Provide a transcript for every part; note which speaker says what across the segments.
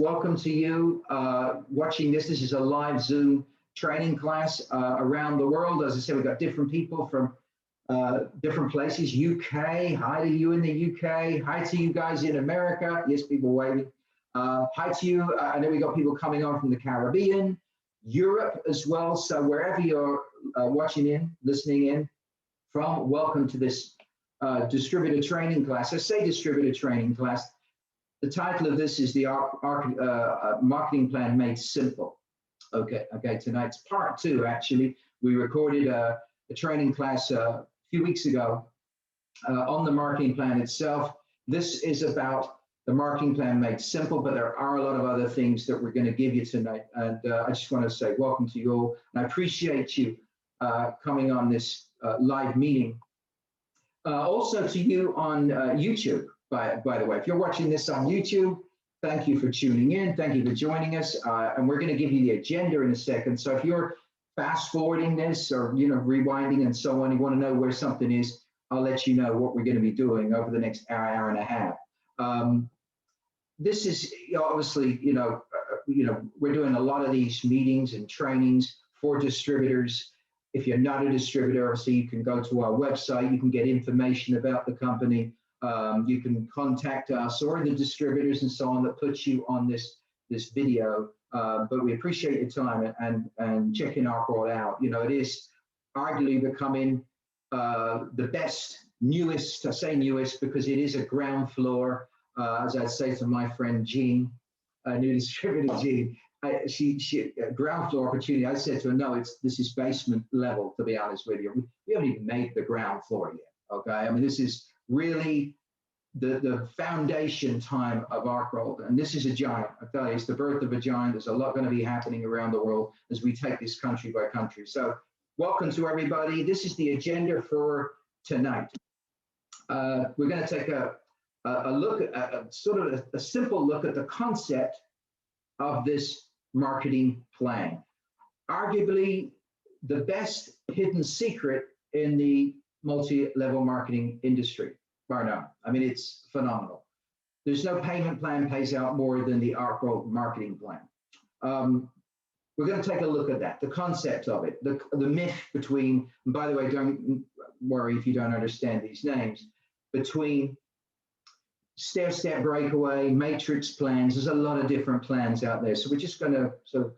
Speaker 1: Welcome to you watching this. This is a live Zoom training class around the world. As I said, we've got different people from different places. UK, hi to you in the UK. Hi to you guys in America. Yes, people waving. Hi to you. I know we got people coming on from the Caribbean, Europe as well. So wherever you're watching in, listening in from, welcome to this distributor training class. I say distributor training class. The title of this is the Marketing Plan Made Simple. Okay, tonight's part two, actually. We recorded a training class a few weeks ago on the marketing plan itself. This is about the marketing plan made simple, but there are a lot of other things that we're going to give you tonight. And I just want to say welcome to you all. And I appreciate you coming on this live meeting. Also to you on YouTube. By the way, if you're watching this on YouTube, thank you for tuning in. Thank you for joining us. And we're going to give you the agenda in a second. So if you're fast forwarding this or rewinding and so on, you want to know where something is, I'll let you know what we're going to be doing over the next hour and a half. This is obviously, we're doing a lot of these meetings and trainings for distributors. If you're not a distributor, obviously you can go to our website. You can get information about the company. You can contact us or the distributors and so on that puts you on this video. But we appreciate your time and checking Arkworld out. It is arguably becoming the best, newest. I say newest because it is a ground floor. As I say to my friend Jean, new distributor Jean, she ground floor opportunity. I said to her, no, this is basement level. To be honest with you, we haven't even made the ground floor yet. Okay, I mean this is really the foundation time of Arkworld, and this is a giant. I tell you, it's the birth of a giant. There's a lot going to be happening around the world as we take this country by country. So welcome to everybody. This is the agenda for tonight. We're going to take a look at sort of a simple look at the concept of this marketing plan. Arguably the best hidden secret in the multi-level marketing industry, bar none. I mean, it's phenomenal. There's no payment plan pays out more than the Arkworld Marketing Plan. We're going to take a look at that, the concept of it, the myth between, and by the way, don't worry if you don't understand these names, between stair-step breakaway, matrix plans. There's a lot of different plans out there. So we're just going to sort of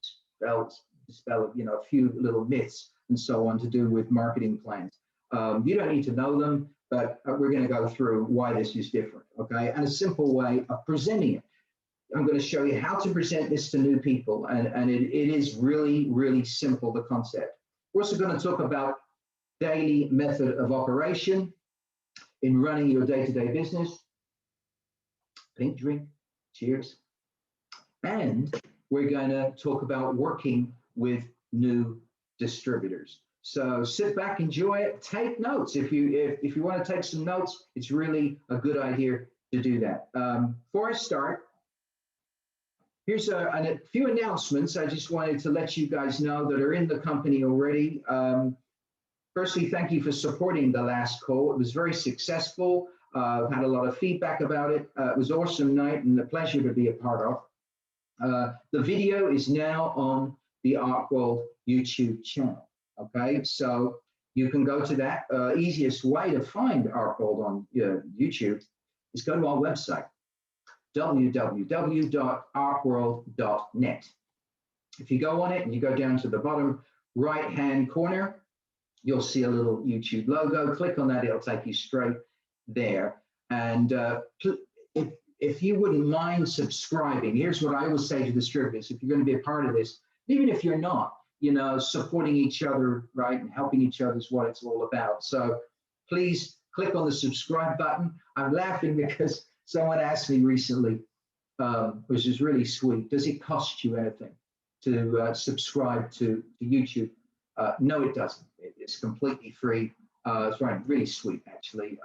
Speaker 1: dispel a few little myths and so on to do with marketing plans. You don't need to know them, but we're going to go through why this is different, okay? And a simple way of presenting it. I'm going to show you how to present this to new people, and it is really, really simple, the concept. We're also going to talk about daily method of operation in running your day-to-day business. Pink drink, cheers. And we're going to talk about working with new distributors. So sit back, enjoy it, take notes. If you want to take some notes, it's really a good idea to do that. Before I start, here's a few announcements I just wanted to let you guys know that are in the company already. Firstly, thank you for supporting the last call. It was very successful. Had a lot of feedback about it. It was an awesome night and a pleasure to be a part of. The video is now on the Arkworld YouTube channel. Okay, so you can go to that. Easiest way to find Arkworld on YouTube is go to our website, www.arkworld.net. If you go on it and you go down to the bottom right-hand corner, you'll see a little YouTube logo. Click on that, it'll take you straight there. And if you wouldn't mind subscribing, here's what I always say to distributors: if you're going to be a part of this, even if you're not, supporting each other, right, and helping each other is what it's all about. So please click on the subscribe button. I'm laughing because someone asked me recently, which is really sweet, does it cost you anything to subscribe to YouTube? No, it doesn't. It's completely free. It's really sweet, actually.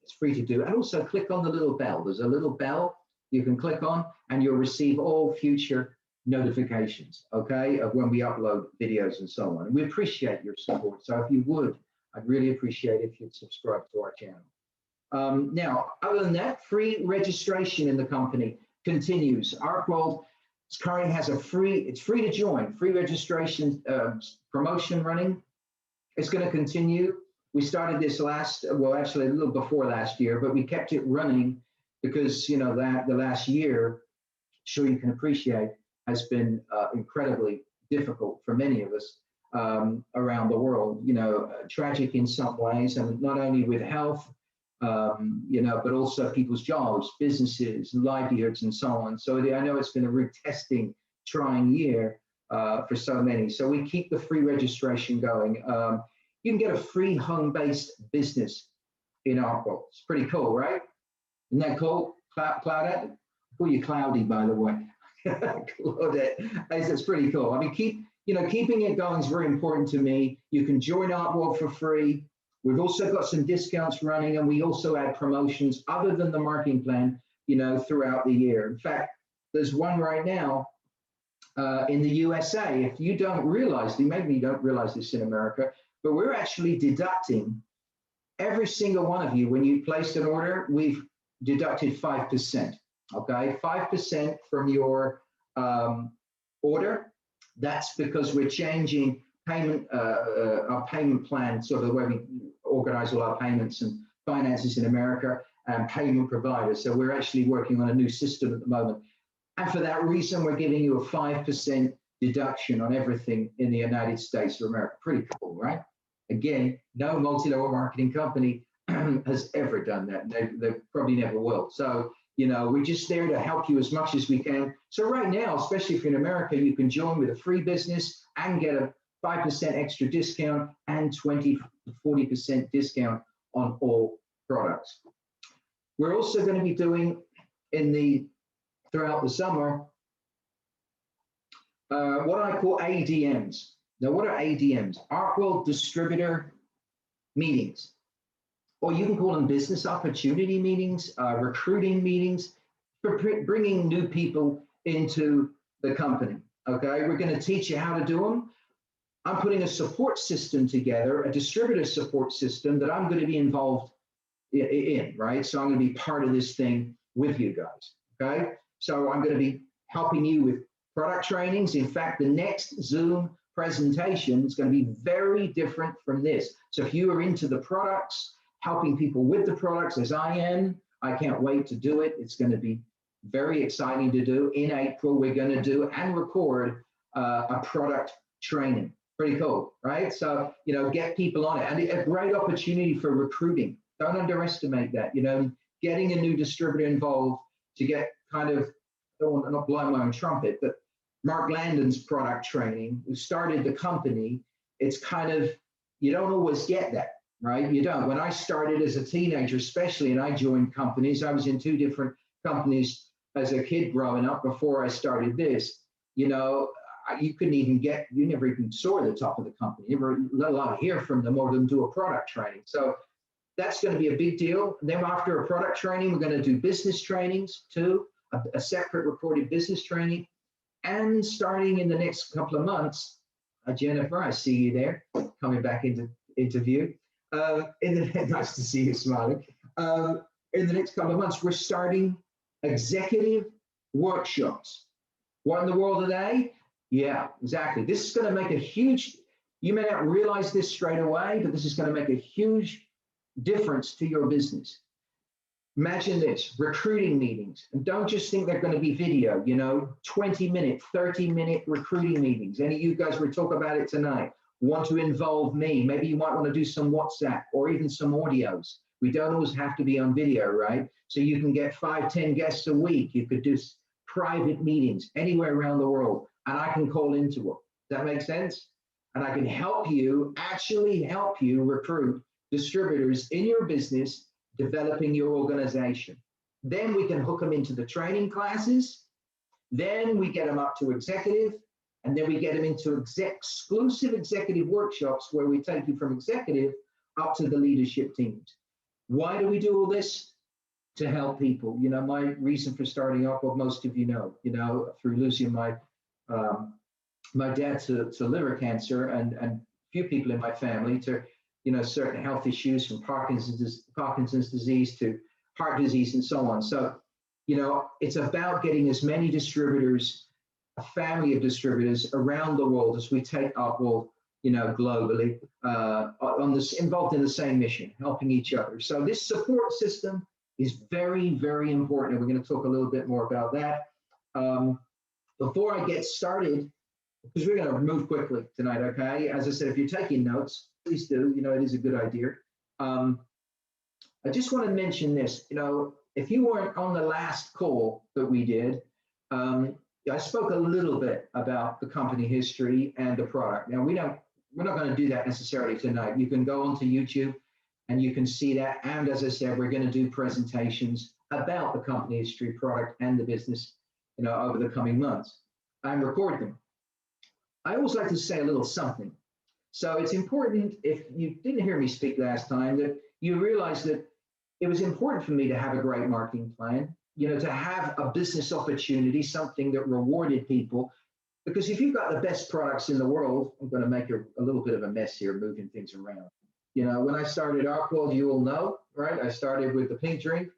Speaker 1: It's free to do. And also click on the little bell. There's a little bell you can click on, and you'll receive all future notifications, okay, of when we upload videos and so on. And we appreciate your support. So if you would, I'd really appreciate it if you'd subscribe to our channel. Now, other than that, free registration in the company. continues. Arkworld currently has it's free to join, free registration promotion running. It's going to continue. We started this actually a little before last year, but we kept it running because, you know, that the last year, sure you can appreciate, has been incredibly difficult for many of us around the world, you know, tragic in some ways, and not only with health, you know, but also people's jobs, businesses, livelihoods, and so on. So I know it's been a real testing, trying year for so many. So we keep the free registration going. You can get a free home-based business in Arkworld. It's pretty cool, right? Isn't that cool? Claudette? I call you Cloudy, by the way. Claudette. It's pretty cool. I mean, keeping it going is very important to me. You can join Arkworld for free. We've also got some discounts running, and we also add promotions other than the marketing plan, you know, throughout the year. In fact, there's one right now in the USA. If you don't realize, maybe you don't realize this in America, but we're actually deducting every single one of you. When you placed an order, we've deducted 5%, okay? 5% from your order. That's because we're changing our payment plan, sort of the way we organize all our payments and finances in America, and payment providers. So we're actually working on a new system at the moment. And for that reason, we're giving you a 5% deduction on everything in the United States of America. Pretty cool, right? Again, no multi-level marketing company has ever done that. They probably never will. So, you know, we're just there to help you as much as we can. So right now, especially if you're in America, you can join with a free business and get a 5% extra discount and 20 to 40% discount on all products. We're also going to be doing throughout the summer what I call ADMs. Now, what are ADMs? Arkworld Distributor Meetings, or you can call them business opportunity meetings, recruiting meetings, for bringing new people into the company, okay? We're going to teach you how to do them. I'm putting a support system together, a distributor support system that I'm going to be involved in, right? So I'm going to be part of this thing with you guys, okay? So I'm going to be helping you with product trainings. In fact, the next Zoom presentation is going to be very different from this. So if you are into the products, helping people with the products as I am, I can't wait to do it. It's going to be very exciting to do. In April, we're going to do and record a product training. Pretty cool, right? So, you know, get people on it. And a great opportunity for recruiting. Don't underestimate that. You know, getting a new distributor involved to get kind of, I don't want to not blow my own trumpet, but Mark Landon's product training, who started the company, it's kind of, you don't always get that, right? You don't. When I started as a teenager, especially, and I joined companies, I was in 2 different companies as a kid growing up before I started this, you know, you never even saw the top of the company, never let alone hear from them or them do a product training. So that's going to be a big deal. And then after a product training, we're going to do business trainings too, a separate recorded business training. And starting in the next couple of months, Jennifer, I see you there, coming back into view. Nice to see you smiling. In the next couple of months, we're starting executive workshops. What in the world are they? Yeah, exactly. This is going to make a huge, you may not realize this straight away, but this is going to make a huge difference to your business. Imagine this, recruiting meetings. And don't just think they're going to be video, you know, 20-minute, 30-minute recruiting meetings. Any of you guys will talk about it tonight. Want to involve me. Maybe you might want to do some WhatsApp or even some audios. We don't always have to be on video, right? So you can get 5-10 guests a week. You could do private meetings anywhere around the world, and I can call into them. Does that make sense? And I can actually help you recruit distributors in your business, developing your organization. Then we can hook them into the training classes. Then we get them up to executive, and then we get them into exclusive executive workshops where we take you from executive up to the leadership teams. Why do we do all this? To help people. You know, my reason for starting up, well, most of you know, through losing my dad to liver cancer and a few people in my family to, you know, certain health issues from Parkinson's disease to heart disease and so on. So You know, it's about getting as many distributors, a family of distributors around the world as we take Arkworld, you know, globally, on this, involved in the same mission, helping each other. So this support system is very, very important. And we're going to talk a little bit more about that. Before I get started, because we're going to move quickly tonight, okay? As I said, if you're taking notes, please do. You know, it is a good idea. I just want to mention this. You know, if you weren't on the last call that we did, I spoke a little bit about the company history and the product. Now, we're not going to do that necessarily tonight. You can go onto YouTube and you can see that. And as I said, we're going to do presentations about the company history, product, and the business, you know, over the coming months, and record them. I always like to say a little something. So it's important, if you didn't hear me speak last time, that you realize that it was important for me to have a great marketing plan, you know, to have a business opportunity, something that rewarded people. Because if you've got the best products in the world, I'm going to make a little bit of a mess here, moving things around. You know, when I started Arkworld, you all know, right? I started with the pink drink,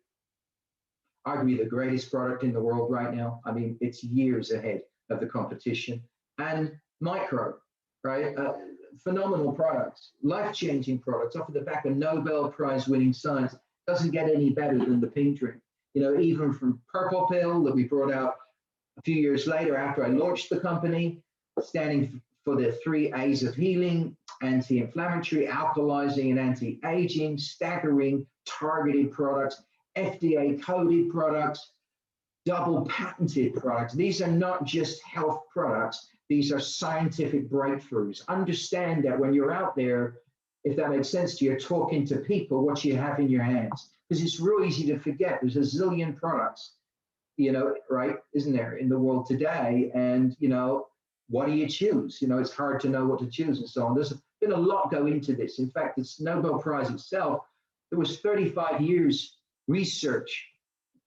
Speaker 1: arguably the greatest product in the world right now. I mean, it's years ahead of the competition. And micro, right? Phenomenal products, life-changing products off of the back of Nobel Prize-winning science. Doesn't get any better than the pink drink. You know, even from Purple Pill that we brought out a few years later after I launched the company, standing for the 3 A's of healing: anti-inflammatory, alkalizing, and anti-aging, staggering targeted products, FDA-coded products, double patented products. These are not just health products. These are scientific breakthroughs. Understand that when you're out there, if that makes sense to you, talking to people, what you have in your hands. Because it's real easy to forget. There's a zillion products, you know, right, isn't there, in the world today? And, you know, what do you choose? You know, it's hard to know what to choose and so on. There's been a lot go into this. In fact, this Nobel Prize itself, there was 35 years research,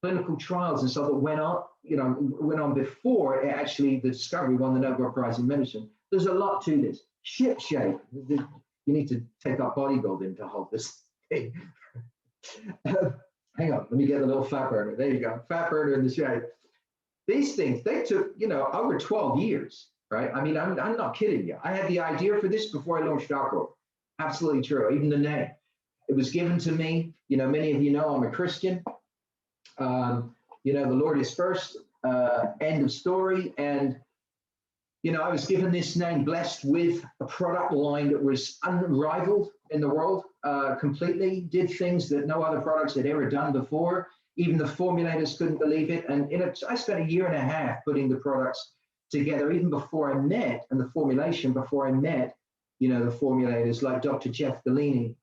Speaker 1: clinical trials and so that went on, you know, went on before it actually, the discovery won the Nobel Prize in medicine. There's a lot to this. Ship shape. You need to take up bodybuilding to hold this thing. Hang on, let me get a little fat burner. There you go, fat burner in the shape. These things, they took, you know, over 12 years, right? I mean, I'm not kidding you. I had the idea for this before I launched Arkworld. Absolutely true. Even the name, it was given to me. You know, many of you know I'm a Christian. You know, the Lord is first, end of story. And, you know, I was given this name, blessed with a product line that was unrivaled in the world, completely, did things that no other products had ever done before. Even the formulators couldn't believe it. And I spent 1.5 years putting the products together, even before I met, and the formulation before I met, you know, the formulators like Dr. Jeff Bellini,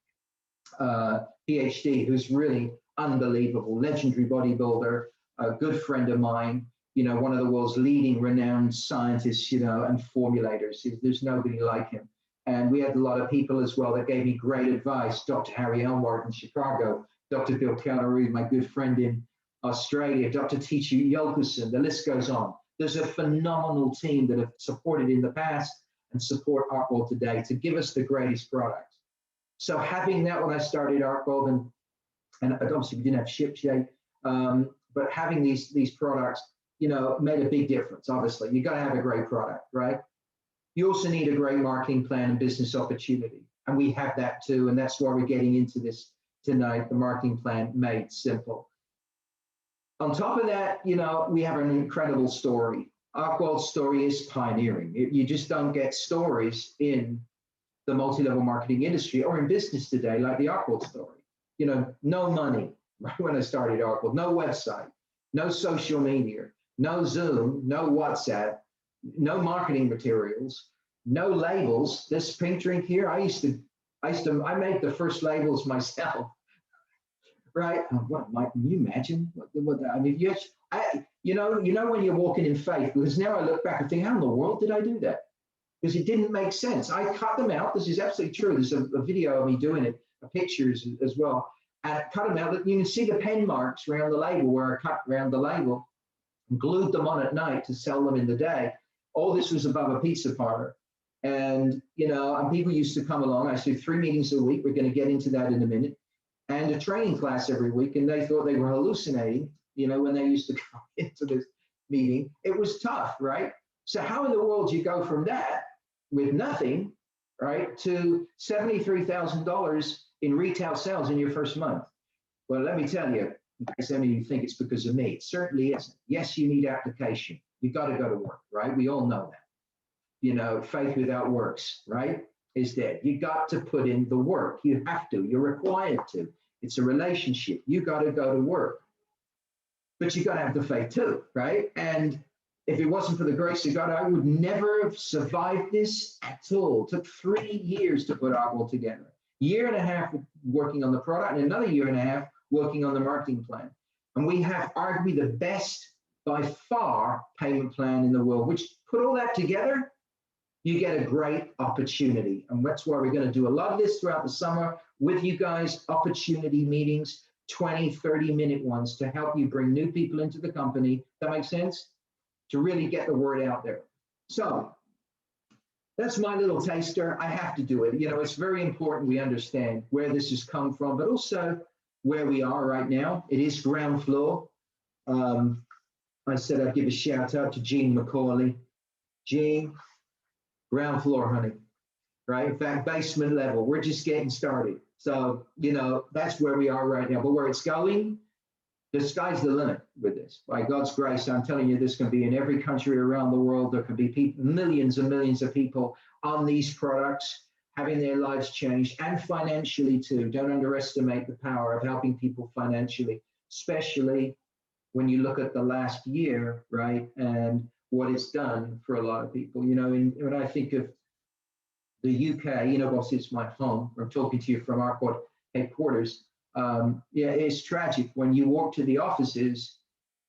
Speaker 1: PhD, who's really unbelievable, legendary bodybuilder, a good friend of mine, you know, one of the world's leading renowned scientists, you know, and formulators. There's nobody like him. And we had a lot of people as well that gave me great advice. Dr. Harry Elmore in Chicago, Dr. Bill Caldery, my good friend in Australia, Dr. Teacher Yelkuson, the list goes on. There's a phenomenal team that have supported in the past and support Arkworld today to give us the greatest products. So having that when I started Arkworld, and obviously we didn't have ship shape, but having these products, you know, made a big difference. Obviously, you got to have a great product, right? You also need a great marketing plan and business opportunity, and we have that too. And that's why we're getting into this tonight. The marketing plan made simple. On top of that, you know, we have an incredible story. Arkworld's story is pioneering. You just don't get stories in the multi-level marketing industry or in business today like the Arkworld story. You know, no money, right when I started Arkworld, no website, no social media, no Zoom, no WhatsApp, no marketing materials, no labels. This pink drink here, I made the first labels myself, right? What, Mike, can you imagine? I mean, yes, you know when you're walking in faith, because now I look back and think, how in the world did I do that? Because it didn't make sense. I cut them out. This is absolutely true. There's a video of me doing it, pictures as well. And I cut them out. You can see the pen marks around the label where I cut around the label, and glued them on at night to sell them in the day. All this was above a pizza parlor. And, you know, and people used to come along. I used to do 3 meetings a week. We're going to get into that in a minute. And a training class every week. And they thought they were hallucinating. you know, when they used to come into this meeting. It was tough, right? So how in the world do you go from that with nothing, right, to $73,000 in retail sales in your first month? Well, let me tell you, some of you think it's because of me. It certainly isn't. Yes, you need application. You got to go to work, right? We all know that. You know, faith without works, right, is dead. You got to put in the work. You have to. You're required to. It's a relationship. You got to go to work. But you got to have the faith too, right? And if it wasn't for the grace of God, I would never have survived this at all. It took 3 years to put Arkworld together. Year and a half working on the product, and another year and a half working on the marketing plan. And we have arguably the best, by far, payment plan in the world, which put all that together, you get a great opportunity. And that's why we're going to do a lot of this throughout the summer with you guys, opportunity meetings, 20, 30-minute ones to help you bring new people into the company. That makes sense? To really get the word out there. So that's my little taster. I have to do it. You know, it's very important we understand where this has come from, but also where we are right now. It is ground floor. I said I'd give a shout out to Gene McCauley. Gene, ground floor, honey, right? In fact, basement level. We're just getting started. So, you know, that's where we are right now. But where it's going, the sky's the limit with this. By God's grace, I'm telling you, this can be in every country around the world. There can be people, millions and millions of people on these products having their lives changed, and financially too. Don't underestimate the power of helping people financially, especially when you look at the last year, right? And what it's done for a lot of people. You know, when I think of the UK, you know, obviously it's my home. I'm talking to you from Arkworld headquarters. Yeah, it's tragic when you walk to the offices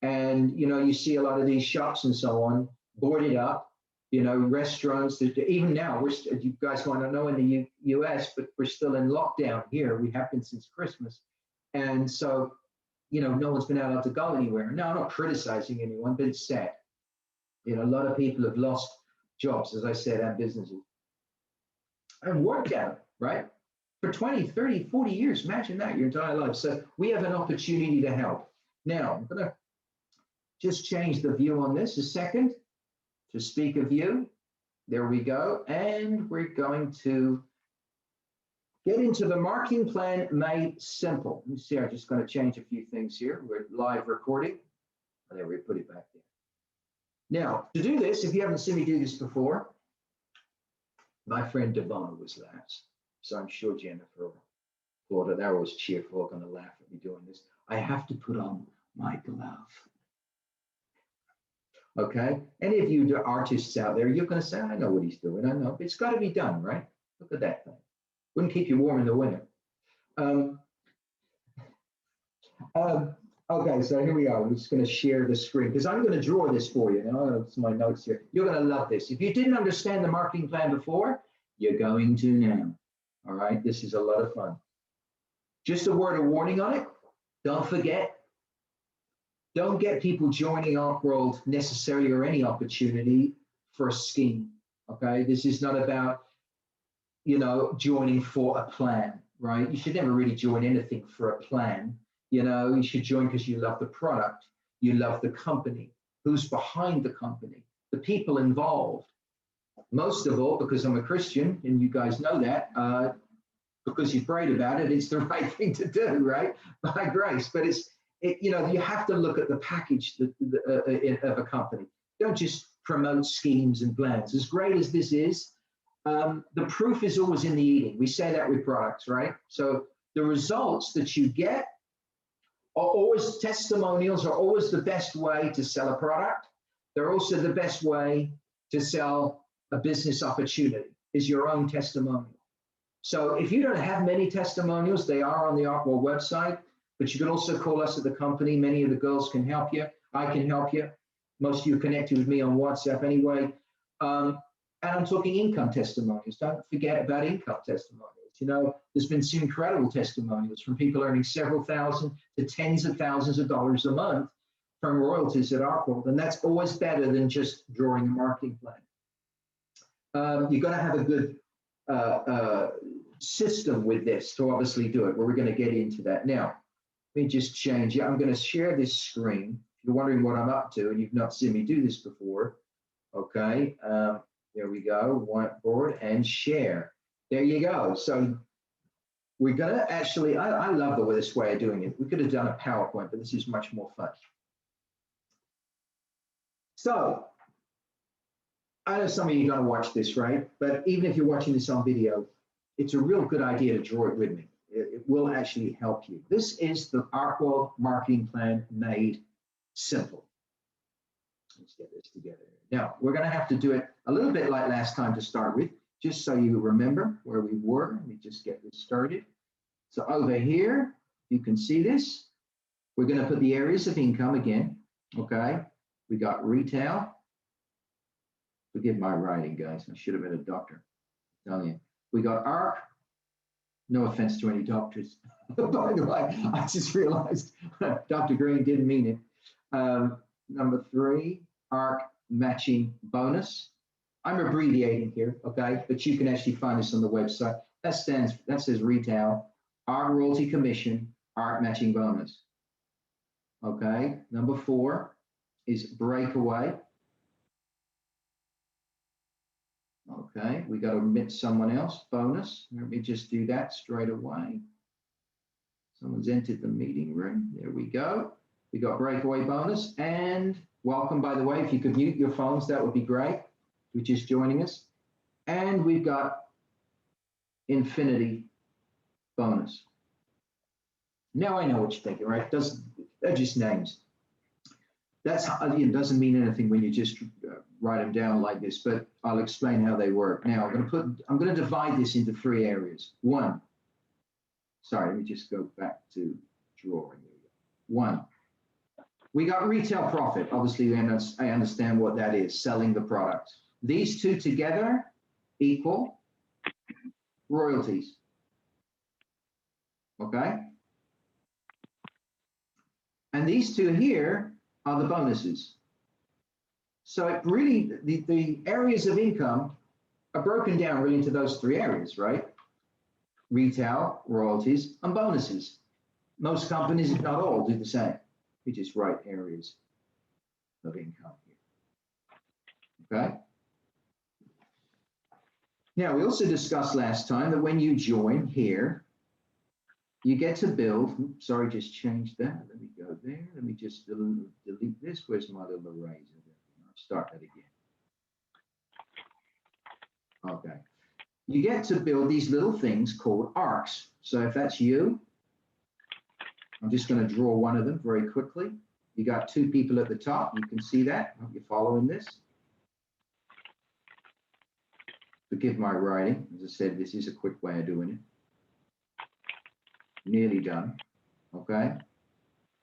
Speaker 1: and, you know, you see a lot of these shops and so on boarded up, you know, restaurants. Even now, you guys want to know in the US, but we're still in lockdown here. We have been since Christmas. And so, you know, no one's been allowed to go anywhere. No, I'm not criticizing anyone, but it's sad. You know, a lot of people have lost jobs, as I said, and businesses. And worked at it, right? For 20, 30, 40 years, imagine that, your entire life. So we have an opportunity to help. Now, I'm going to just change the view on this a second to speak of you. There we go. And we're going to get into the marketing plan made simple. Let me see, I'm just going to change a few things here. We're live recording. And then we put it back there. Now, to do this, if you haven't seen me do this before, my friend Devon was last. So I'm sure Jennifer, Florida, they're always cheerful, going to laugh at me doing this. I have to put on my glove. Okay? Any of you artists out there, you're going to say, I know what he's doing. I know. It's got to be done, right? Look at that thing. Wouldn't keep you warm in the winter. Okay, so here we are. We're just going to share the screen because I'm going to draw this for you. Now, it's my notes here. You're going to love this. If you didn't understand the marketing plan before, you're going to now. All right, this is a lot of fun. Just a word of warning on it. Don't forget. Don't get people joining Arkworld necessarily or any opportunity for a scheme. Okay, this is not about, you know, joining for a plan, right? You should never really join anything for a plan. You know, you should join because you love the product, you love the company, who's behind the company, the people involved. Most of all, because I'm a Christian, and you guys know that, because you prayed about it, it's the right thing to do, right? By grace. But you know, you have to look at the package of a company. Don't just promote schemes and plans. As great as this is, the proof is always in the eating. We say that with products, right? So the results that you get are always, testimonials are always the best way to sell a product. They're also the best way to sell a business opportunity, is your own testimonial. So if you don't have many testimonials, they are on the Arkworld website, but you can also call us at the company. Many of the girls can help you. I can help you. Most of you are connected with me on WhatsApp anyway. And I'm talking income testimonials. Don't forget about income testimonials. You know, there's been some incredible testimonials from people earning several thousand to tens of thousands of dollars a month from royalties at Arkworld. And that's always better than just drawing a marketing plan. You've got to have a good system with this to obviously do it, but we're going to get into that. Now, Let me just change it. I'm going to share this screen. If you're wondering what I'm up to and you've not seen me do this before, okay, there we go, whiteboard and share. There you go. So we're going to actually, I love this way of doing it. We could have done a PowerPoint, but this is much more fun. So I know some of you are going to watch this, right? But even if you're watching this on video, it's a real good idea to draw it with me. It will actually help you. This is the Arkworld Marketing Plan made simple. Let's get this together. Now, we're going to have to do it a little bit like last time to start with, just so you remember where we were. Let me just get this started. So over here, you can see this. We're going to put the areas of income again, okay? We got retail. Forgive my writing, guys. I should have been a doctor. I'm telling you. We got ARK. No offense to any doctors. By the way, I just realized Dr. Green didn't mean it. Number 3, ARK matching bonus. I'm abbreviating here, okay? But you can actually find this on the website. That says retail, ARK royalty commission, ARK matching bonus. Okay, number 4 is breakaway. Okay, we got to omit someone else, bonus. Let me just do that straight away. Someone's entered the meeting room. There we go. We got breakaway bonus and welcome, by the way. If you could mute your phones, that would be great. If you're just joining us. And we've got infinity bonus. Now I know what you're thinking, right? They're just names. That's how, it doesn't mean anything when you just write them down like this, but I'll explain how they work. Now I'm going to divide this into 3 areas. 1, sorry, let me just go back to drawing. 1, we got retail profit. Obviously, I understand what that is, selling the product. These 2 together equal royalties. Okay? And these 2 here are the bonuses. So it really, the areas of income are broken down really into those 3 areas, right? Retail, royalties, and bonuses. Most companies, if not all, do the same. We just write areas of income here. Okay? Now, we also discussed last time that when you join here, you get to build, oops, sorry, just changed that. Let me go there. Let me just delete this. Where's my little eraser? I'll start that again. Okay. You get to build these little things called arcs. So if that's you, I'm just going to draw one of them very quickly. You got 2 people at the top. You can see that. I hope you're following this. Forgive my writing. As I said, this is a quick way of doing it. Nearly done. Okay.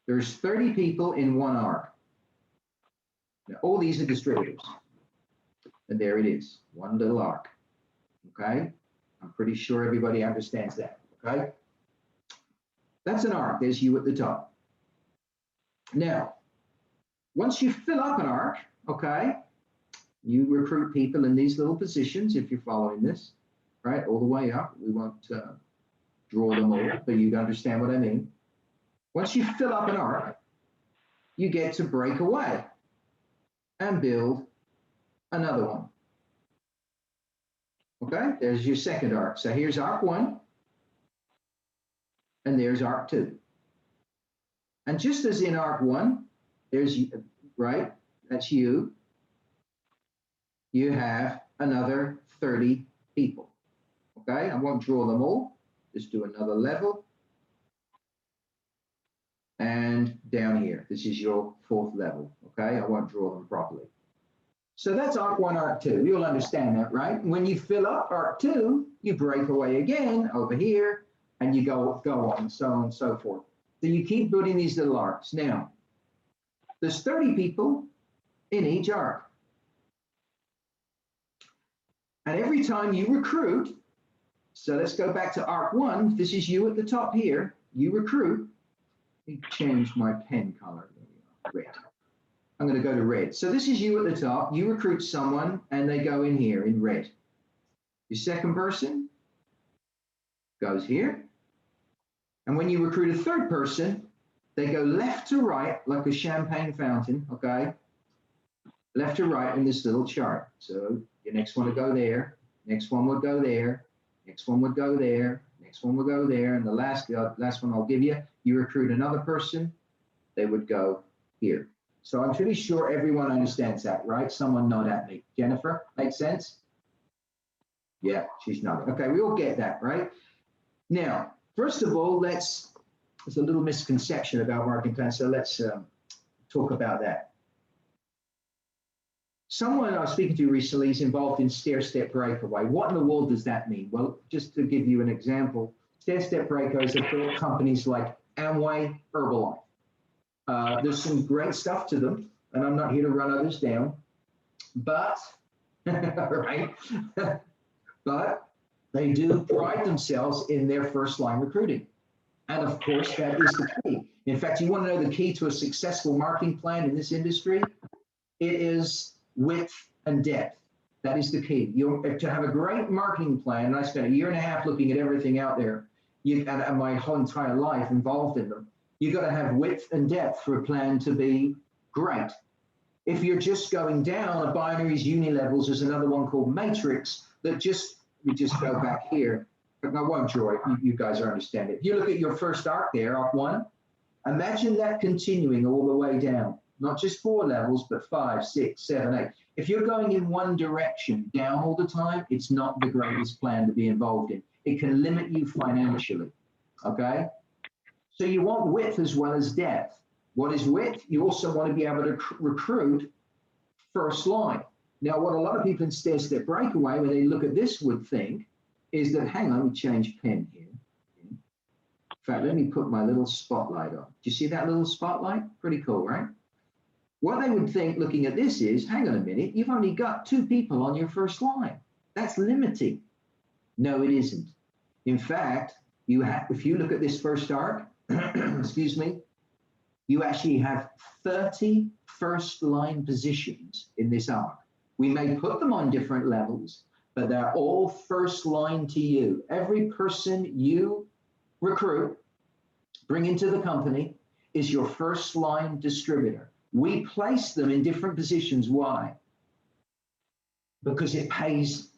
Speaker 1: There's 30 people in 1 arc. Now, all these are distributors. And there it is. 1 little arc. Okay. I'm pretty sure everybody understands that. Okay. That's an arc. There's you at the top. Now, once you fill up an arc, okay, you recruit people in these little positions if you're following this, right, all the way up. We won't draw them all, but you understand what I mean. Once you fill up an arc, you get to break away and build another one. Okay, there's your second arc. So here's arc 1, and there's arc 2. And just as in arc 1, there's, right, that's you. You have another 30 people. Okay, I won't draw them all. Just do another level. And down here, this is your 4th level. Okay, I won't draw them properly. So that's arc 1, arc 2. You'll understand that, right? When you fill up arc 2, you break away again over here, and you go on, so on and so forth. So you keep building these little arcs. Now, there's 30 people in each arc. And every time you recruit, so let's go back to arc 1. This is you at the top here. You recruit. Let me change my pen color. Red. I'm going to go to red. So this is you at the top. You recruit someone, and they go in here in red. Your second person goes here. And when you recruit a third person, They go left to right like a champagne fountain, okay? Left to right in this little chart. So your next one would go there, next one would go there, next one would go there, next one would go there, and the last one I'll give you, you recruit another person, they would go here. So I'm pretty sure everyone understands that, right? Someone nod at me. Jennifer, make sense? Yeah, she's nodding. Okay, we all get that, right? Now, first of all, there's a little misconception about marketing plans, so let's talk about that. Someone I was speaking to recently is involved in stair-step breakaway. What in the world does that mean? Well, just to give you an example, stair-step breakaways have built companies like Amway, Herbalife. There's some great stuff to them, and I'm not here to run others down, but, right? But they do pride themselves in their first line recruiting. And of course, that is the key. In fact, you want to know the key to a successful marketing plan in this industry? It is width and depth. That is the key. To have a great marketing plan, and I spent 1.5 years looking at everything out there, and my whole entire life involved in them, you got to have width and depth for a plan to be great. If you're just going down, a binaries, unilevels, there's another one called matrix that we just go back here. But I won't draw it. You guys understand it. If you look at your first arc there, arc 1, imagine that continuing all the way down. Not just 4 levels, but 5, 6, 7, 8. If you're going in one direction down all the time, it's not the greatest plan to be involved in. It can limit you financially, okay? So you want width as well as depth. What is width? You also want to be able to recruit first line. Now, what a lot of people in stair-step breakaway, when they look at this, would think is that, hang on, let me change pen here. In fact, let me put my little spotlight on. Do you see that little spotlight? Pretty cool, right? What they would think looking at this is, hang on a minute, you've only got 2 people on your first line. That's limiting. No, it isn't. In fact, if you look at this first arc, excuse me, you actually have 30 first line positions in this arc. We may put them on different levels, but they're all first line to you. Every person you recruit, bring into the company, is your first line distributor. We place them in different positions. Why? Because it pays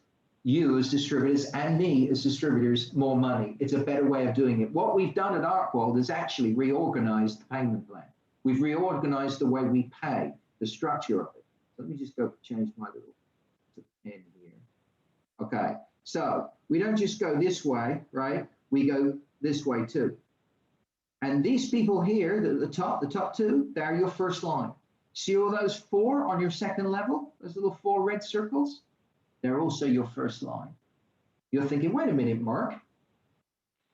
Speaker 1: you as distributors and me as distributors more money. It's a better way of doing it. What we've done at Arkworld is actually reorganized the payment plan. We've reorganized the way we pay, the structure of it. Let me just go change my little pen here. Okay, so we don't just go this way, right? We go this way too. And these people here, the top 2, they're your first line. See all those 4 on your second level? Those little 4 red circles? They're also your first line. You're thinking, wait a minute, Mark.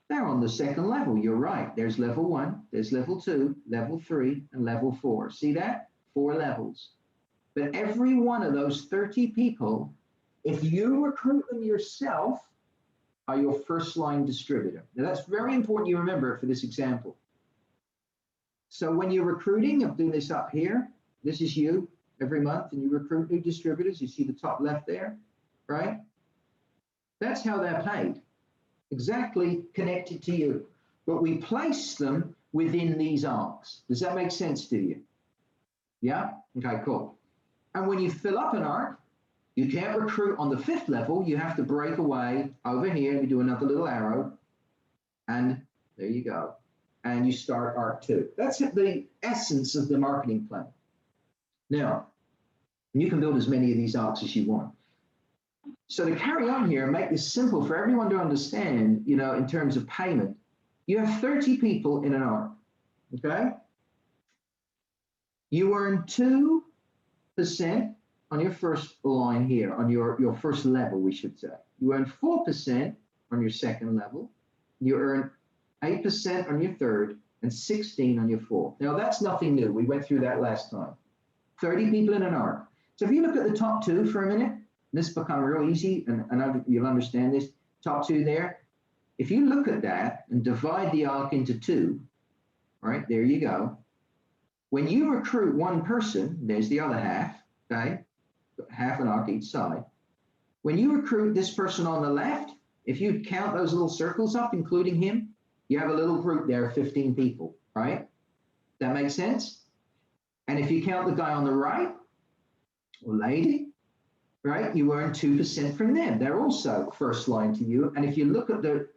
Speaker 1: They're on the second level. You're right. There's level 1, there's level 2, level 3, and level 4. See that? 4 levels. But every one of those 30 people, if you recruit them yourself, are your first line distributor. Now that's very important you remember for this example. So when you're recruiting, I'm doing this up here. This is you every month, and you recruit new distributors. You see the top left there, right? That's how they're paid, exactly connected to you. But we place them within these arcs. Does that make sense to you? Yeah? Okay, cool. And when you fill up an arc, you can't recruit on the 5th level. You have to break away over here. We do another little arrow. And there you go. And you start arc 2. That's the essence of the marketing plan. Now, you can build as many of these arcs as you want. So to carry on here and make this simple for everyone to understand, in terms of payment, you have 30 people in an arc, okay? You earn 2% on your first line here, on your first level, we should say. You earn 4% on your second level. You earn 8% on your third, and 16 on your fourth. Now, that's nothing new. We went through that last time. 30 people in an arc. So if you look at the top 2 for a minute, this becomes real easy, and you'll understand this. Top 2 there. If you look at that and divide the arc into 2, right, there you go. When you recruit one person, there's the other half, okay? Half an arc each side. When you recruit this person on the left, if you count those little circles up, including him, you have a little group there of 15 people, right? That makes sense? And if you count the guy on the right, or lady, right, you earn 2% from them. They're also first line to you. And if you look at the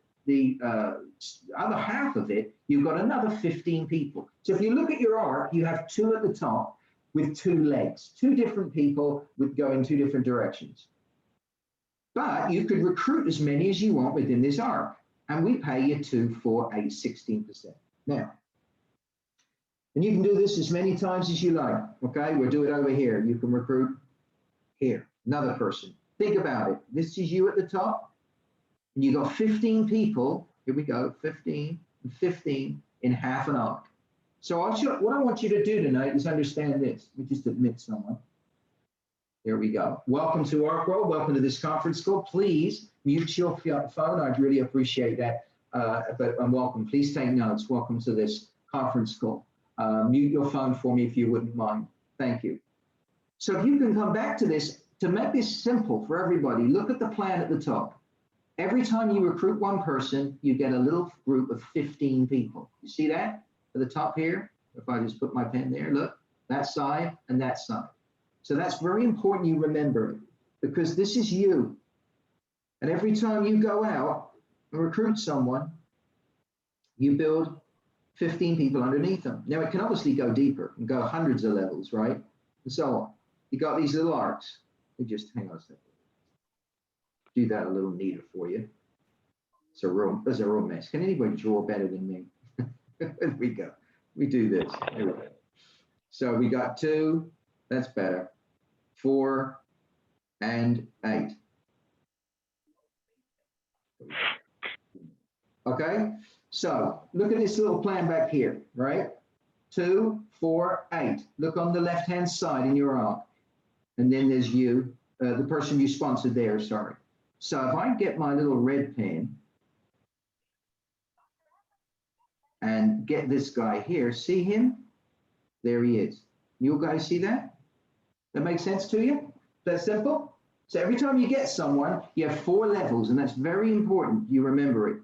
Speaker 1: other half of it, you've got another 15 people. So if you look at your arc, you have 2 at the top with 2 legs, 2 different people with going 2 different directions. But you could recruit as many as you want within this arc. And we pay you 2, 4, 8, 16%. Now, and you can do this as many times as you like, okay? We'll do it over here. You can recruit here, another person. Think about it. This is you at the top, and you got 15 people. Here we go, 15 and 15 in half an arc. So what I want you to do tonight is understand this. Let me just admit someone. There we go. Welcome to Arkworld. Welcome to this conference call. Please mute your phone. I'd really appreciate that. But welcome. Please take notes. Welcome to this conference call. Mute your phone for me if you wouldn't mind. Thank you. So if you can come back to this, to make this simple for everybody, look at the plan at the top. Every time you recruit one person, you get a little group of 15 people. You see that at the top here? If I just put my pen there, look, that side and that side. So that's very important you remember, because this is you. And every time you go out and recruit someone, you build 15 people underneath them. Now it can obviously go deeper and go hundreds of levels, right? And so on. You got these little arcs. Let me just hang on a second. Do that a little neater for you. It's a real mess. Can anybody draw better than me? There we go. We do this. There we go. So we got 2. That's better. 4 and 8. Okay, so look at this little plan back here, right? 2, 4, 8. Look on the left-hand side in your arc. And then there's you, the person you sponsored there, sorry. So if I get my little red pen and get this guy here, see him? There he is. You guys see that? That makes sense to you? That simple? So every time you get someone, you have 4 levels, and that's very important. You remember it.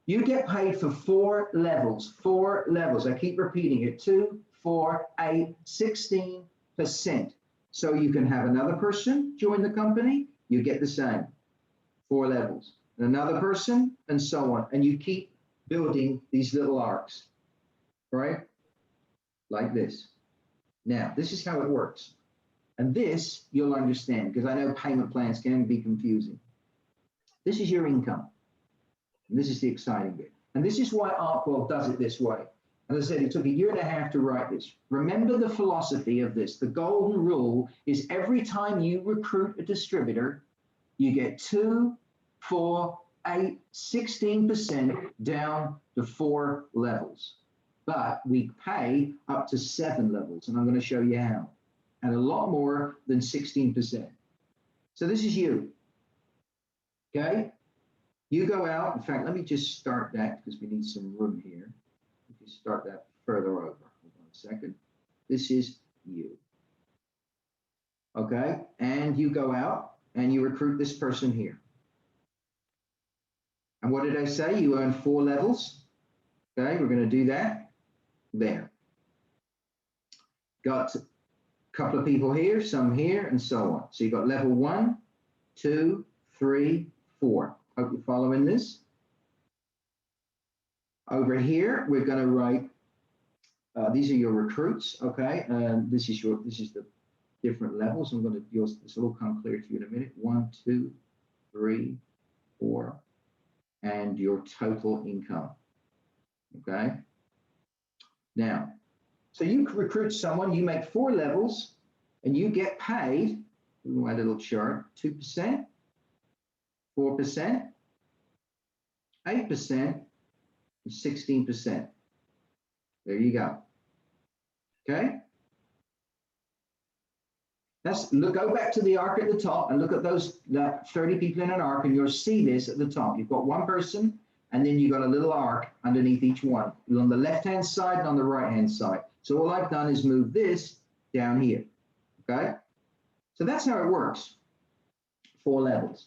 Speaker 1: You get paid for 4 levels, 4 levels. I keep repeating it, 2, 4, 8, 16%. So you can have another person join the company, you get the same, 4 levels. Another person, and so on. And you keep building these little arcs, right? Like this. Now, this is how it works. And this you'll understand, because I know payment plans can be confusing. This is your income. And this is the exciting bit. And this is why Arkworld does it this way. As I said, it took 1.5 years to write this. Remember the philosophy of this. The golden rule is every time you recruit a distributor, you get 2, 4, 8, 16% down to 4 levels. But we pay up to 7 levels, and I'm going to show you how. And a lot more than 16%. So this is you. Okay? You go out. In fact, let me just start that because we need some room here. We can start that further over. Hold on a second. This is you. Okay? And you go out and you recruit this person here. And what did I say? You earn 4 levels. Okay, we're going to do that. There. Got a couple of people here, some here, and so on. So you've got level 1, 2, 3, 4. Hope you're following this. Over here, we're going to write, these are your recruits, okay? And this is the different levels. I'm going to, this will all come clear to you in a minute. 1, 2, 3, 4, and your total income, okay? Now, so you recruit someone, you make 4 levels, and you get paid, my little chart, 2%, 4%, 8%, and 16%. There you go. Okay? Go back to the arc at the top and look at that 30 people in an arc, and you'll see this at the top. You've got one person, and then you've got a little arc underneath each one, on the left-hand side and on the right-hand side. So all I've done is move this down here, okay? So that's how it works, 4 levels.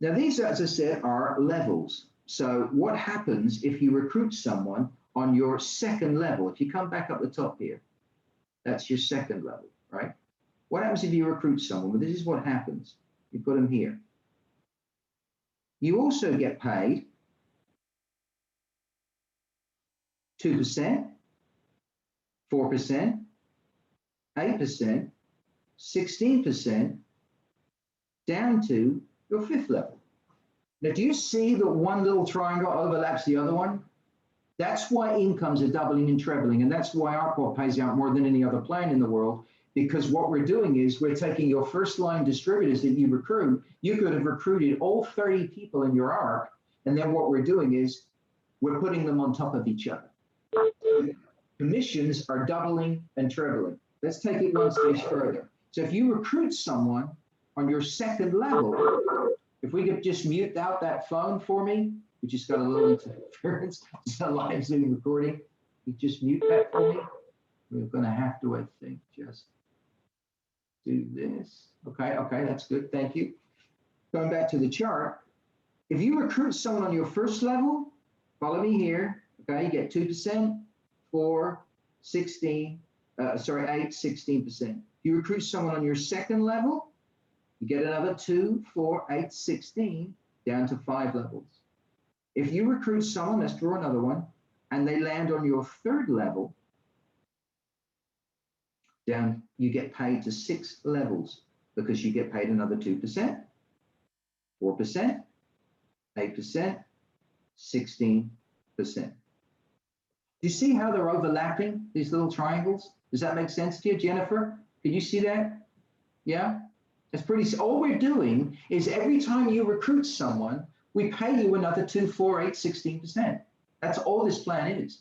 Speaker 1: Now these, as I said, are levels. So what happens if you recruit someone on your second level, if you come back up the top here, that's your second level, right? What happens if you recruit someone? Well, this is what happens. You put them here. You also get paid 2%, 4%, 8%, 16%, down to your fifth level. Now, do you see that one little triangle overlaps the other one? That's why incomes are doubling and trebling, and that's why Arkworld pays out more than any other plan in the world, because what we're doing is we're taking your first line distributors that you recruit. You could have recruited all 30 people in your Ark, and then what we're doing is we're putting them on top of each other. Commissions are doubling and trebling. Let's take it one stage further. So if you recruit someone on your second level, if we could just mute out that phone for me, we just got a little interference. It's a live Zoom recording. You just mute that for me. We're going to have to, I think, just do this. Okay, that's good. Thank you. Going back to the chart, if you recruit someone on your first level, follow me here. Okay, you get 2%, 4, 16, 8, 16%. If you recruit someone on your second level, you get another 2, 4, 8, 16, down to 5 levels. If you recruit someone, let's draw another one, and they land on your third level, down, you get paid to 6 levels because you get paid another 2%, 4%, 8%, 16%. Do you see how they're overlapping, these little triangles? Does that make sense to you, Jennifer? Can you see that? Yeah? It's pretty, all we're doing is every time you recruit someone, we pay you another 2, 4, 8, 16%. That's all this plan is.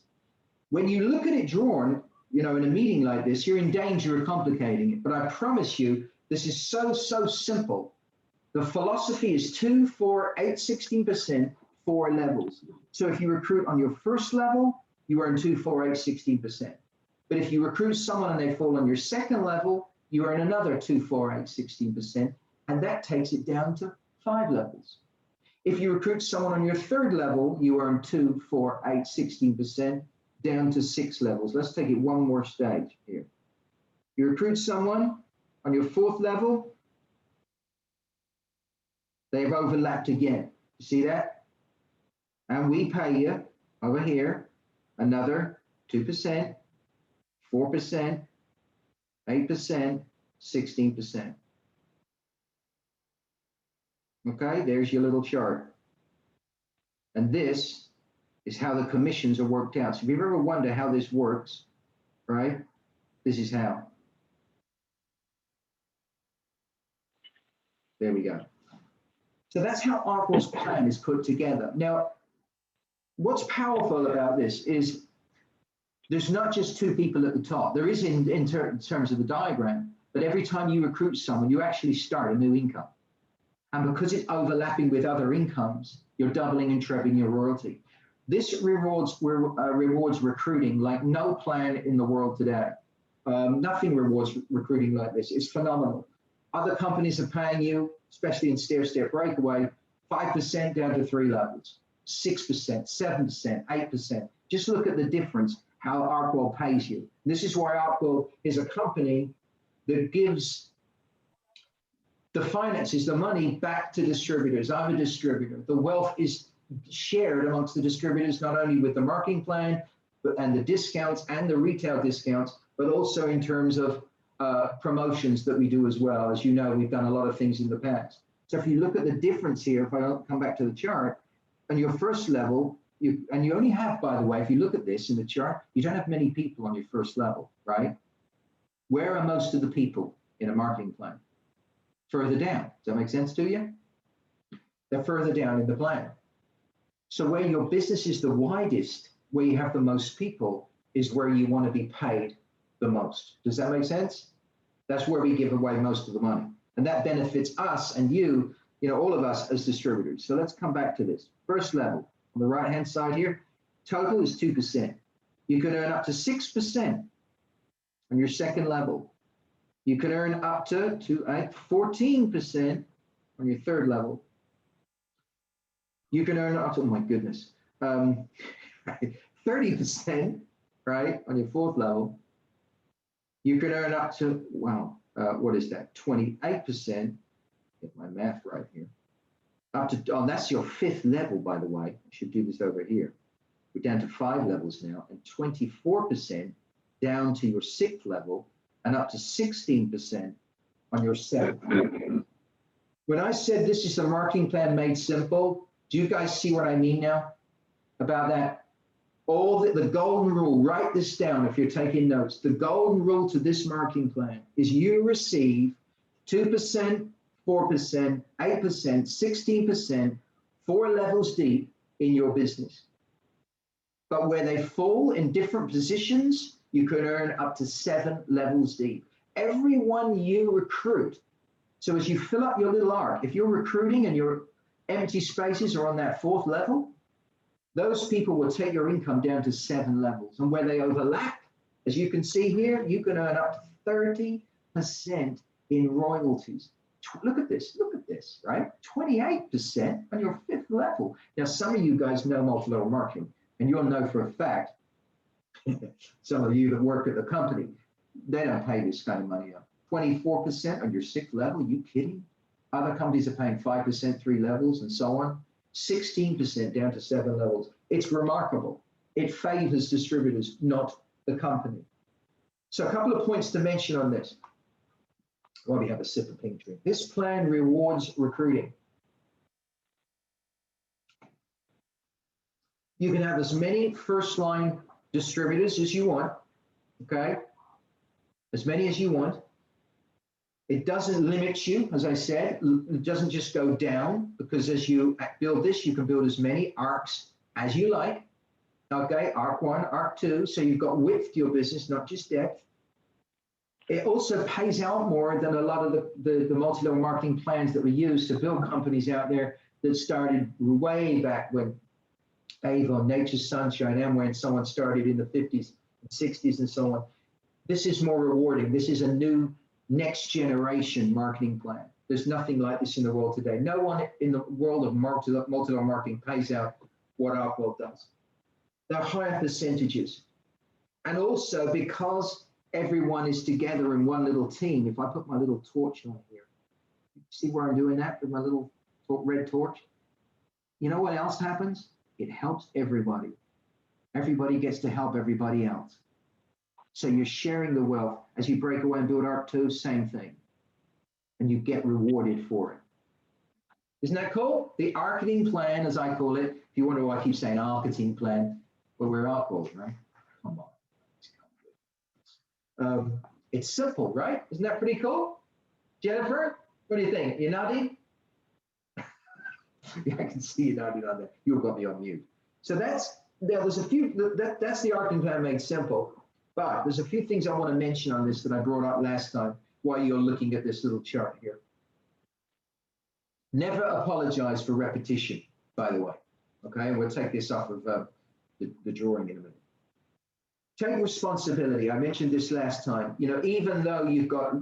Speaker 1: When you look at it drawn, in a meeting like this, you're in danger of complicating it. But I promise you, this is so simple. The philosophy is 2, 4, 8, 16%, 4 levels. So if you recruit on your first level, you earn 2, 4, 8, 16%. But if you recruit someone and they fall on your second level, you earn another 2, 4, 8, 16%. And that takes it down to 5 levels. If you recruit someone on your third level, you earn 2, 4, 8, 16%, down to 6 levels. Let's take it one more stage here. You recruit someone on your fourth level, they've overlapped again. You see that? And we pay you over here another 2%, 4%, 8%, 16%. Okay, there's your little chart. And this is how the commissions are worked out. So if you ever wonder how this works, right, this is how. There we go. So that's how Arkworld's plan is put together. Now, what's powerful about this is there's not just 2 people at the top. There is in terms of the diagram, but every time you recruit someone, you actually start a new income. And because it's overlapping with other incomes, you're doubling and trebling your royalty. This rewards recruiting like no plan in the world today. Nothing rewards recruiting like this. It's phenomenal. Other companies are paying you, especially in stair-step breakaway, 5% down to 3 levels, 6%, 7%, 8%. Just look at the difference, how Arkworld pays you. This is why Arkworld is a company that gives the finances, the money back to distributors. I'm a distributor. The wealth is shared amongst the distributors, not only with the marketing plan, and the discounts and the retail discounts, but also in terms of promotions that we do as well. As you know, we've done a lot of things in the past. So if you look at the difference here, if I come back to the chart, on your first level, you only have, by the way, if you look at this in the chart, you don't have many people on your first level, right? Where are most of the people in a marketing plan? Further down. Does that make sense to you? They're further down in the plan. So where your business is the widest, where you have the most people, is where you want to be paid the most. Does that make sense? That's where we give away most of the money. And that benefits us and you, all of us as distributors. So let's come back to this. First level, on the right-hand side here, total is 2%. You can earn up to 6% on your second level. You can earn up to 14% on your third level. You can earn up to, oh my goodness, 30%, right, on your fourth level, you can earn up to, wow, what is that, 28%, get my math right here, up to, oh, that's your fifth level, by the way. I should do this over here. We're down to 5 levels now, and 24% down to your sixth level, and up to 16% on your seventh level. When I said this is the marketing plan made simple, do you guys see what I mean now about that? All the golden rule, write this down if you're taking notes. The golden rule to this marketing plan is you receive 2%, 4%, 8%, 16%, 4 levels deep in your business. But where they fall in different positions, you can earn up to 7 levels deep. Everyone you recruit. So as you fill up your little arc, if you're recruiting and your empty spaces are on that 4th level, those people will take your income down to 7 levels. And where they overlap, as you can see here, you can earn up to 30% in royalties. Look at this, right? 28% on your 5th level. Now, some of you guys know multi-level marketing, and you'll know for a fact, some of you that work at the company, they don't pay this kind of money up. 24% on your 6th level, are you kidding? Other companies are paying 5%, 3 levels, and so on. 16% down to 7 levels. It's remarkable. It favors distributors, not the company. So a couple of points to mention on this. While we have a sip of pink drink. This plan rewards recruiting. You can have as many first-line distributors as you want, okay? As many as you want. It doesn't limit you, as I said. It doesn't just go down, because as you build this, you can build as many arcs as you like. Okay, arc 1, arc 2, so you've got width to your business, not just depth. It also pays out more than a lot of the multi-level marketing plans that we use to build companies out there that started way back when Avon, Nature's Sunshine, Amway, and someone started in the 50s and 60s and so on. This is more rewarding. This is a new next generation marketing plan. There's nothing like this in the world today. No one in the world of multi-level marketing pays out what Arkworld does. They're higher percentages. And also because everyone is together in one little team. If I put my little torch on here, see where I'm doing that with my little red torch? You know what else happens? It helps everybody. Everybody gets to help everybody else. So you're sharing the wealth. As you break away and build Arc 2, same thing. And you get rewarded for it. Isn't that cool? The marketing plan, as I call it. If you wonder why I keep saying marketing plan, well, we're Arkworld, right? Come on. It's simple, right? Isn't that pretty cool? Jennifer, what do you think? You nodding? Yeah, I can see you nodding on there. You've got me on mute. So that's the marketing plan made simple. But there's a few things I want to mention on this that I brought up last time while you're looking at this little chart here. Never apologize for repetition, by the way. Okay, and we'll take this off of the drawing in a minute. Take responsibility. I mentioned this last time. You know, even though you've got,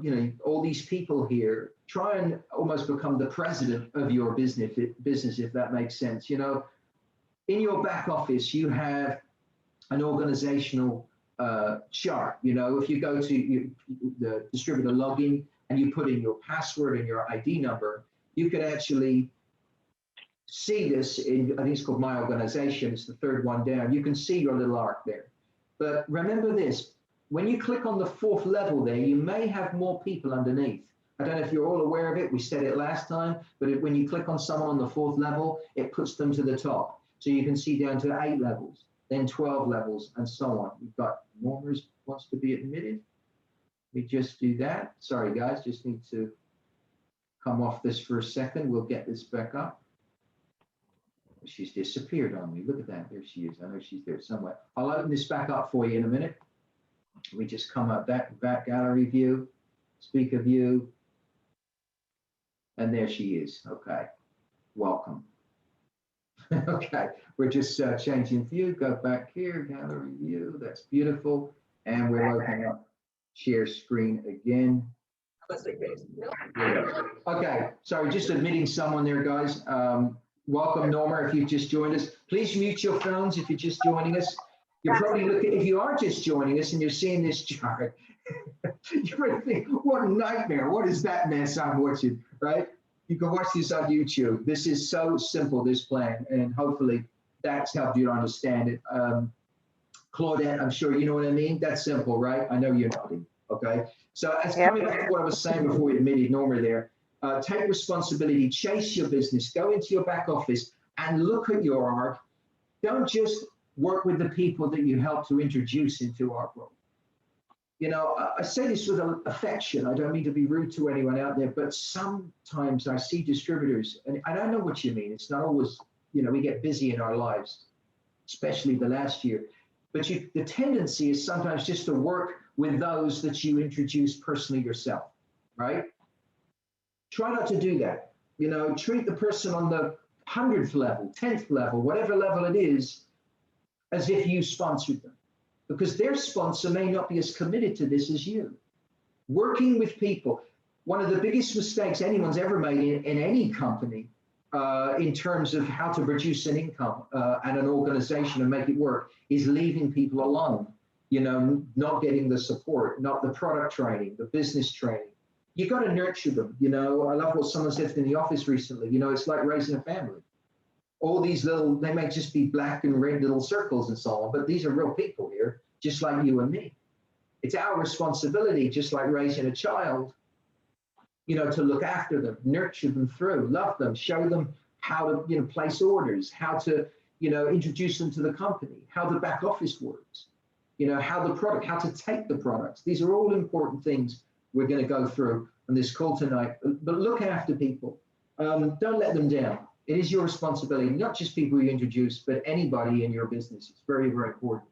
Speaker 1: all these people here, try and almost become the president of your business, if that makes sense. You know, in your back office, you have an organizational chart. You know, if you go to the distributor login and you put in your password and your ID number, you can actually see this in, I think it's called My Organization. It's the 3rd one down. You can see your little arc there. But remember this, when you click on the 4th level there, you may have more people underneath. I don't know if you're all aware of it. We said it last time, but when you click on someone on the 4th level, it puts them to the top. So you can see down to 8 levels, then 12 levels, and so on. We've got Norma wants to be admitted. We just do that. Sorry, guys, just need to come off this for a second. We'll get this back up. She's disappeared on me. Look at that. There she is. I know she's there somewhere. I'll open this back up for you in a minute. We just come up back gallery view, speaker view, and there she is. Okay. Welcome. Okay. We're just changing view. Go back here, gallery view. That's beautiful. And we're opening up share screen again. Okay. Sorry, just admitting someone there, guys. Welcome, Norma, if you've just joined us. Please mute your phones if you're just joining us. You're probably looking, if you are just joining us and you're seeing this chart, you're going to think, what a nightmare. What is that mess I'm watching, right? You can watch this on YouTube. This is so simple, this plan, and hopefully that's helped you to understand it. Claudette, I'm sure you know what I mean. That's simple, right? I know you're nodding, okay? So as coming back to what I was saying before we admitted Norma there, take responsibility, chase your business, go into your back office and look at your ARC. Don't just work with the people that you help to introduce into Arkworld. You know, I say this with affection. I don't mean to be rude to anyone out there, but sometimes I see distributors, and I don't know what you mean. It's not always, you know, we get busy in our lives, especially the last year. But the tendency is sometimes just to work with those that you introduce personally yourself, right? Try not to do that. You know, treat the person on the 100th level, 10th level, whatever level it is, as if you sponsored them. Because their sponsor may not be as committed to this as you. Working with people, one of the biggest mistakes anyone's ever made in any company in terms of how to produce an income and an organization and make it work is leaving people alone, you know, not getting the support, not the product training, the business training. You got to nurture them. You know, I love what someone said in the office recently, you know, it's like raising a family. All these little, they may just be black and red little circles and so on, but these are real people here, just like you and me. It's our responsibility, just like raising a child, you know, to look after them, nurture them through, love them, show them how to, you know, place orders, how to, you know, introduce them to the company, how the back office works, you know, how the product, how to take the products. These are all important things we're going to go through on this call tonight. But look after people. Don't let them down. It is your responsibility, not just people you introduce, but anybody in your business. It's very, very important.